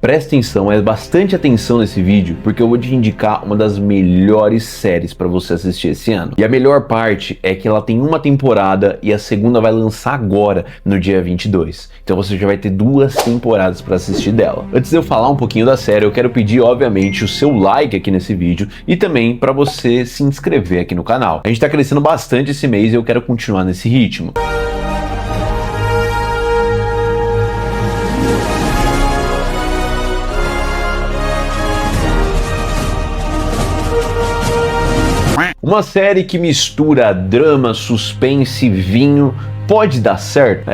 Presta atenção, bastante atenção nesse vídeo, porque eu vou te indicar uma das melhores séries para você assistir esse ano. E a melhor parte é que ela tem uma temporada e a segunda vai lançar agora, no dia 22. Então você já vai ter 2 temporadas para assistir dela. Antes de eu falar um pouquinho da série, eu quero pedir, obviamente, o seu like aqui nesse vídeo e também para você se inscrever aqui no canal. A gente tá crescendo bastante esse mês e eu quero continuar nesse ritmo. Uma série que mistura drama, suspense e vinho. Pode dar certo?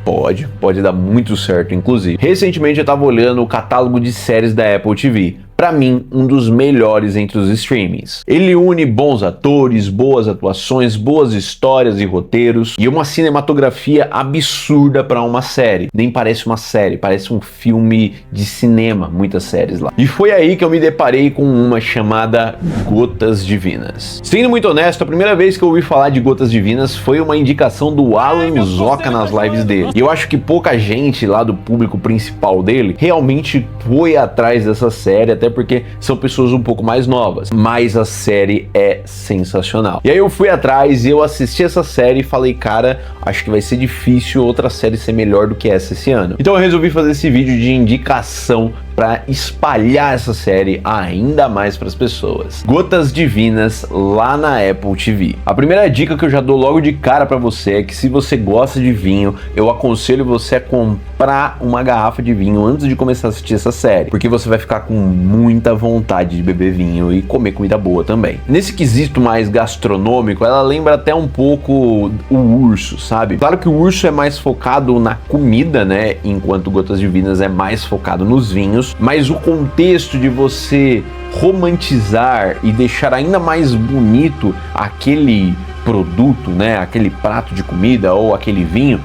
Pode dar muito certo, inclusive. Recentemente eu tava olhando o catálogo de séries da Apple TV. Pra mim, um dos melhores entre os streamings. Ele une bons atores, boas atuações, boas histórias e roteiros e uma cinematografia absurda pra uma série. Nem parece uma série, parece um filme de cinema, muitas séries lá. E foi aí que eu me deparei com uma chamada Gotas Divinas. Sendo muito honesto, a primeira vez que eu ouvi falar de Gotas Divinas foi uma indicação do Alan Zoca nas lives dele. E eu acho que pouca gente lá do público principal dele realmente foi atrás dessa série, até porque são pessoas um pouco mais novas, mas a série é sensacional. E aí eu fui atrás e eu assisti essa série e falei, cara, acho que vai ser difícil outra série ser melhor do que essa esse ano. Então eu resolvi fazer esse vídeo de indicação para espalhar essa série ainda mais para as pessoas. Gotas Divinas lá na Apple TV. A primeira dica que eu já dou logo de cara para você é que se você gosta de vinho, eu aconselho você a comprar uma garrafa de vinho antes de começar a assistir essa série, porque você vai ficar com muita vontade de beber vinho e comer comida boa também. Nesse quesito mais gastronômico, ela lembra até um pouco o Urso, sabe? Claro que o Urso é mais focado na comida, né? Enquanto Gotas Divinas é mais focado nos vinhos. Mas o contexto de você romantizar e deixar ainda mais bonito aquele produto, né, aquele prato de comida ou aquele vinho,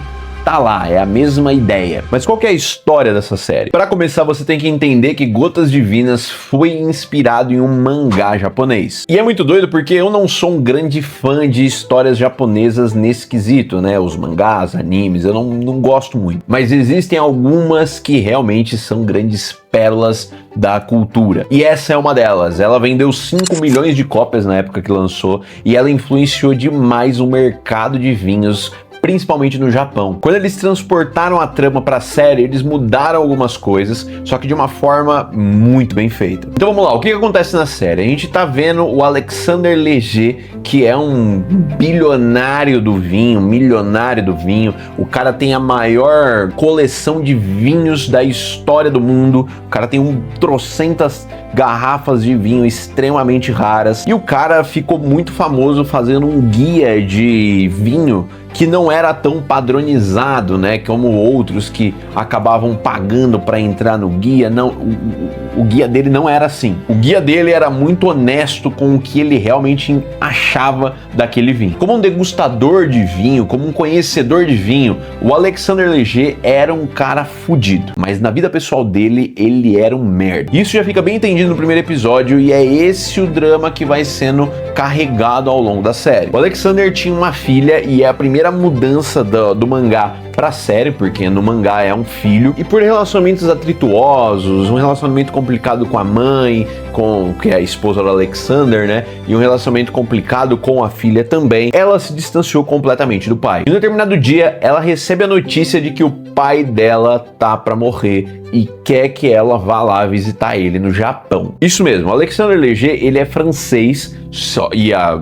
tá lá, é a mesma ideia. Mas qual que é a história dessa série? Para começar, você tem que entender que Gotas Divinas foi inspirado em um mangá japonês. E é muito doido porque eu não sou um grande fã de histórias japonesas nesse quesito, né? Os mangás, animes, eu não gosto muito. Mas existem algumas que realmente são grandes pérolas da cultura. E essa é uma delas. Ela vendeu 5 milhões de cópias na época que lançou e ela influenciou demais o mercado de vinhos, principalmente no Japão. Quando eles transportaram a trama para a série, eles mudaram algumas coisas, só que de uma forma muito bem feita. Então vamos lá, o que acontece na série? A gente tá vendo o Alexander Leger, que é um bilionário do vinho, milionário do vinho. O cara tem a maior coleção de vinhos da história do mundo. O cara tem trocentas garrafas de vinho extremamente raras. E o cara ficou muito famoso fazendo um guia de vinho que não era tão padronizado, né, como outros que acabavam pagando para entrar no guia. Não, o guia dele não era assim. O guia dele era muito honesto com o que ele realmente achava daquele vinho. Como um degustador de vinho, como um conhecedor de vinho, o Alexander Leger era um cara fudido, mas na vida pessoal dele, ele era um merda. Isso já fica bem entendido no primeiro episódio e é esse o drama que vai sendo carregado ao longo da série. O Alexander tinha uma filha e é a primeira mudança do mangá pra série, porque no mangá é um filho, e por relacionamentos atrituosos, um relacionamento complicado com a mãe, que é a esposa do Alexander, né, e um relacionamento complicado com a filha também, ela se distanciou completamente do pai. E no determinado dia, ela recebe a notícia de que o pai dela tá pra morrer e quer que ela vá lá visitar ele no Japão. Isso mesmo, o Alexander Leger, ele é francês,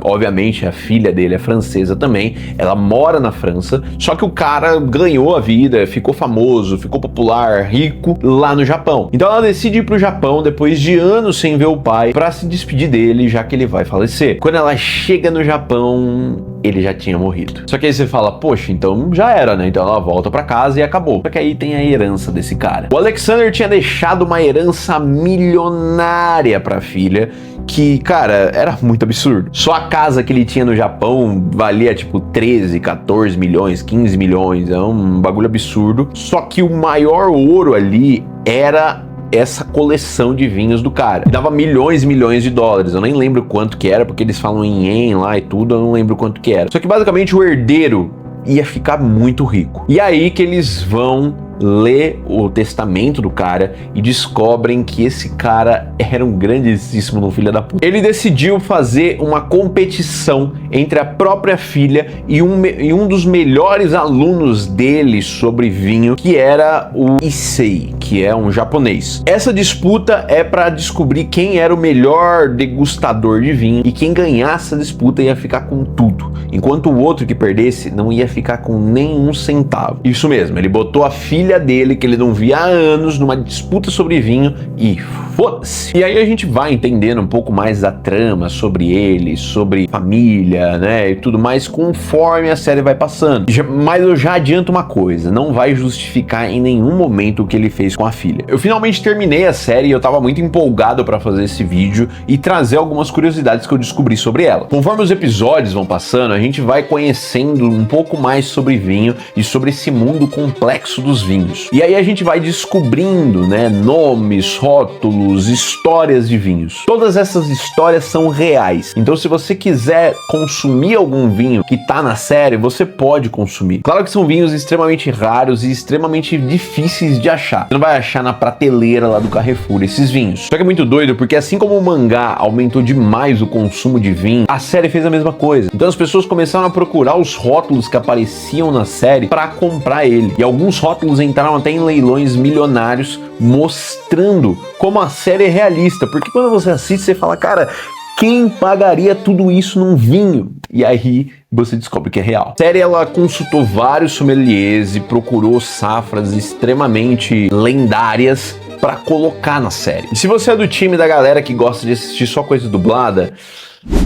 obviamente a filha dele é francesa também, ela mora na França, só que o cara ganhou a vida, ficou famoso, ficou popular, rico lá no Japão. Então ela decide ir pro Japão depois de anos sem ver o pai pra se despedir dele, já que ele vai falecer. Quando ela chega no Japão, ele já tinha morrido. Só que aí você fala, poxa, então já era, né? Então ela volta pra casa e acabou. Só que aí tem a herança desse cara. O Alexander tinha deixado uma herança milionária pra filha, que, cara, era muito absurdo. Só a casa que ele tinha no Japão valia tipo 13, 14 milhões, 15 milhões, é um bagulho absurdo. Só que o maior ouro ali era essa coleção de vinhos do cara. Dava milhões e milhões de dólares. Eu nem lembro quanto que era, porque eles falam em ien lá e tudo, eu não lembro quanto que era. Só que basicamente o herdeiro ia ficar muito rico. E aí que eles vão lê o testamento do cara e descobrem que esse cara era um grandíssimo filho da puta. Ele decidiu fazer uma competição entre a própria filha e um dos melhores alunos dele sobre vinho, que era o Issei, que é um japonês. Essa disputa é para descobrir quem era o melhor degustador de vinho, e quem ganhasse a disputa ia ficar com tudo, enquanto o outro que perdesse não ia ficar com nenhum centavo. Isso mesmo, ele botou a filha dele, que ele não via há anos, numa disputa sobre vinho e foda-se. E aí a gente vai entendendo um pouco mais da trama sobre ele, sobre família, né, e tudo mais, conforme a série vai passando. Mas eu já adianto uma coisa, não vai justificar em nenhum momento o que ele fez com a filha. Eu finalmente terminei a série e eu tava muito empolgado para fazer esse vídeo e trazer algumas curiosidades que eu descobri sobre ela. Conforme os episódios vão passando, a gente vai conhecendo um pouco mais sobre vinho e sobre esse mundo complexo dos vinhos. E aí a gente vai descobrindo, né, nomes, rótulos, histórias de vinhos. Todas essas histórias são reais. Então, se você quiser consumir algum vinho que tá na série, você pode consumir. Claro que são vinhos extremamente raros e extremamente difíceis de achar. Você não vai achar na prateleira lá do Carrefour esses vinhos. Só que é muito doido, porque assim como o mangá aumentou demais o consumo de vinho, a série fez a mesma coisa. Então as pessoas começaram a procurar os rótulos que apareciam na série para comprar ele. E alguns rótulos entraram até em leilões milionários, mostrando como a série é realista. Porque quando você assiste, você fala, cara, quem pagaria tudo isso num vinho? E aí você descobre que é real. A série, ela consultou vários sommeliers e procurou safras extremamente lendárias para colocar na série. E se você é do time da galera que gosta de assistir só coisa dublada,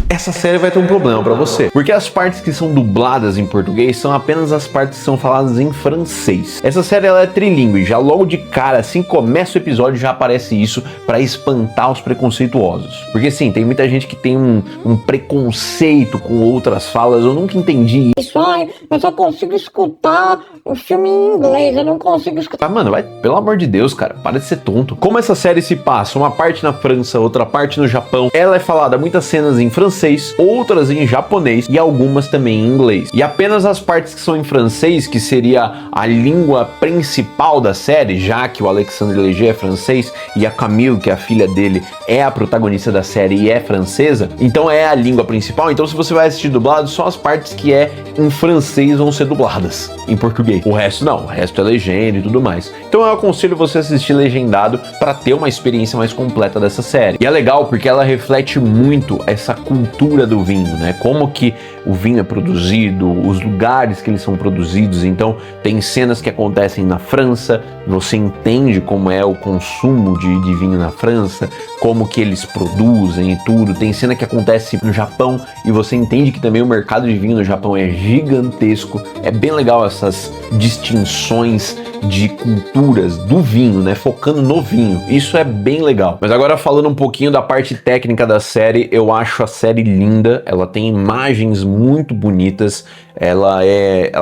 essa série vai ter um problema pra você, porque as partes que são dubladas em português são apenas as partes que são faladas em francês. Essa série, ela é trilingue, já logo de cara, assim começa o episódio, já aparece isso pra espantar os preconceituosos. Porque sim, tem muita gente que tem um preconceito com outras falas. Eu nunca entendi isso. Ai, eu só consigo escutar o filme em inglês, eu não consigo escutar. Ah, mano, vai, pelo amor de Deus, cara, para de ser tonto. Como essa série se passa, uma parte na França, outra parte no Japão, ela é falada muitas cenas em francês, outras em japonês e algumas também em inglês. E apenas as partes que são em francês, que seria a língua principal da série, já que o Alexandre Leger é francês e a Camille, que é a filha dele, é a protagonista da série e é francesa, então é a língua principal. Então se você vai assistir dublado, só as partes que é em francês vão ser dubladas em português. O resto não, o resto é legenda e tudo mais. Então eu aconselho você assistir legendado para ter uma experiência mais completa dessa série. E é legal porque ela reflete muito essa cultura do vinho, né? Como que o vinho é produzido, os lugares que eles são produzidos. Então tem cenas que acontecem na França, você entende como é o consumo de vinho na França, como que eles produzem e tudo. Tem cena que acontece no Japão e você entende que também o mercado de vinho no Japão é gigantesco. É bem legal essas distinções de culturas do vinho, né? Focando no vinho. Isso é bem legal. Mas agora falando um pouquinho da parte técnica da série, eu acho a série linda. Ela tem imagens muito bonitas. Ela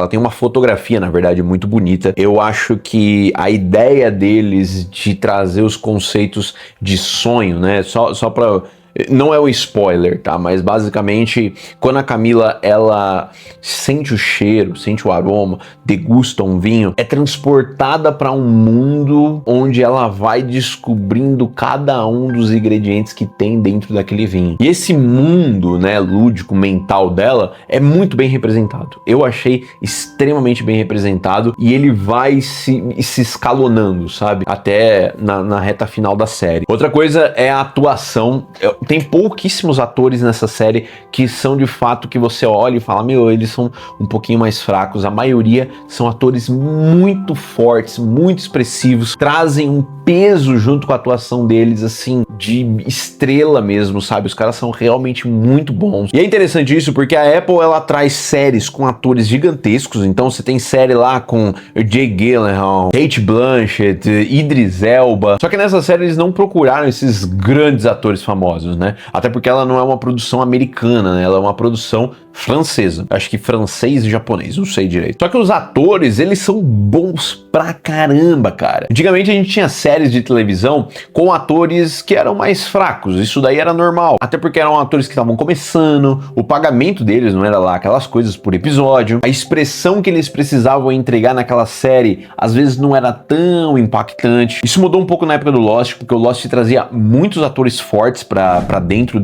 tem uma fotografia, na verdade, muito bonita. Eu acho que a ideia deles de trazer os conceitos de sonho, né? Só pra... Não é um spoiler, tá? Mas basicamente, quando a Camila, ela sente o cheiro, sente o aroma, degusta um vinho, é transportada para um mundo onde ela vai descobrindo cada um dos ingredientes que tem dentro daquele vinho. E esse mundo, né, lúdico, mental dela, é muito bem representado. Eu achei extremamente bem representado e ele vai se escalonando, sabe? Até na reta final da série. Outra coisa é a atuação. Tem pouquíssimos atores nessa série que são de fato que você olha e fala, meu, eles são um pouquinho mais fracos. A maioria são atores muito fortes, muito expressivos, trazem um peso junto com a atuação deles, assim, de estrela mesmo, sabe? Os caras são realmente muito bons. E é interessante isso porque a Apple, ela traz séries com atores gigantescos. Então você tem série lá com Jake Gyllenhaal, Cate Blanchett, Idris Elba. Só que nessa série eles não procuraram esses grandes atores famosos, né? Até porque ela não é uma produção americana, né? Ela é uma produção francesa. Acho que francês e japonês, não sei direito. Só que os atores, eles são bons pra caramba, cara. Antigamente a gente tinha séries de televisão com atores que eram eram mais fracos, isso daí era normal. Até porque eram atores que estavam começando, o pagamento deles não era lá aquelas coisas por episódio, a expressão que eles precisavam entregar naquela série às vezes não era tão impactante. Isso mudou um pouco na época do Lost, porque o Lost trazia muitos atores fortes pra dentro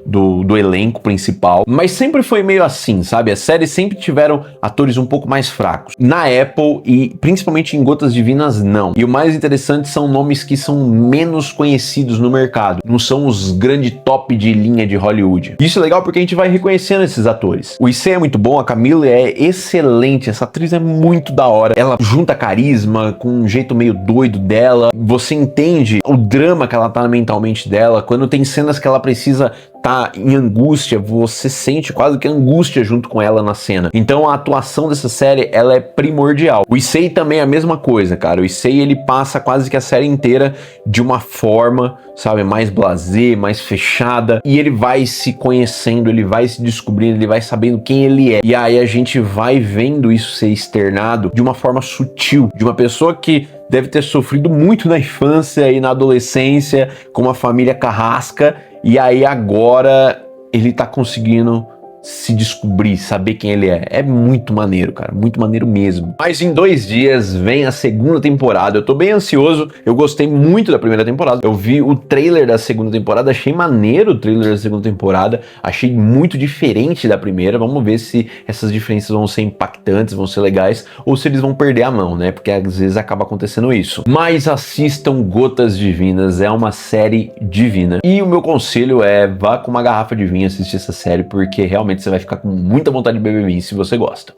do elenco principal, mas sempre foi meio assim, sabe? As séries sempre tiveram atores um pouco mais fracos. Na Apple e principalmente em Gotas Divinas, não. E o mais interessante são nomes que são menos conhecidos no mercado, não são os grandes top de linha de Hollywood. Isso é legal porque a gente vai reconhecendo esses atores. O Issei é muito bom, a Camila é excelente, essa atriz é muito da hora. Ela junta carisma com um jeito meio doido dela, você entende o drama que ela tá mentalmente dela, quando tem cenas que ela precisa tá em angústia, você sente quase que angústia junto com ela na cena. Então a atuação dessa série, ela é primordial. O Issei também é a mesma coisa, cara. O Issei, ele passa quase que a série inteira de uma forma, sabe, mais blasé, mais fechada, e ele vai se conhecendo, ele vai se descobrindo, ele vai sabendo quem ele é. E aí a gente vai vendo isso ser externado de uma forma sutil, de uma pessoa que deve ter sofrido muito na infância e na adolescência, com uma família carrasca, e aí agora ele tá conseguindo se descobrir, saber quem ele é. É muito maneiro, cara, muito maneiro mesmo. Mas em 2 dias vem a segunda temporada, eu tô bem ansioso, eu gostei muito da primeira temporada, eu vi o trailer da segunda temporada, achei maneiro o trailer da segunda temporada, achei muito diferente da primeira, vamos ver se essas diferenças vão ser impactantes, vão ser legais, ou se eles vão perder a mão, né, porque às vezes acaba acontecendo isso. Mas assistam Gotas Divinas, é uma série divina, e o meu conselho é, vá com uma garrafa de vinho assistir essa série, porque realmente você vai ficar com muita vontade de beber vinho se você gosta.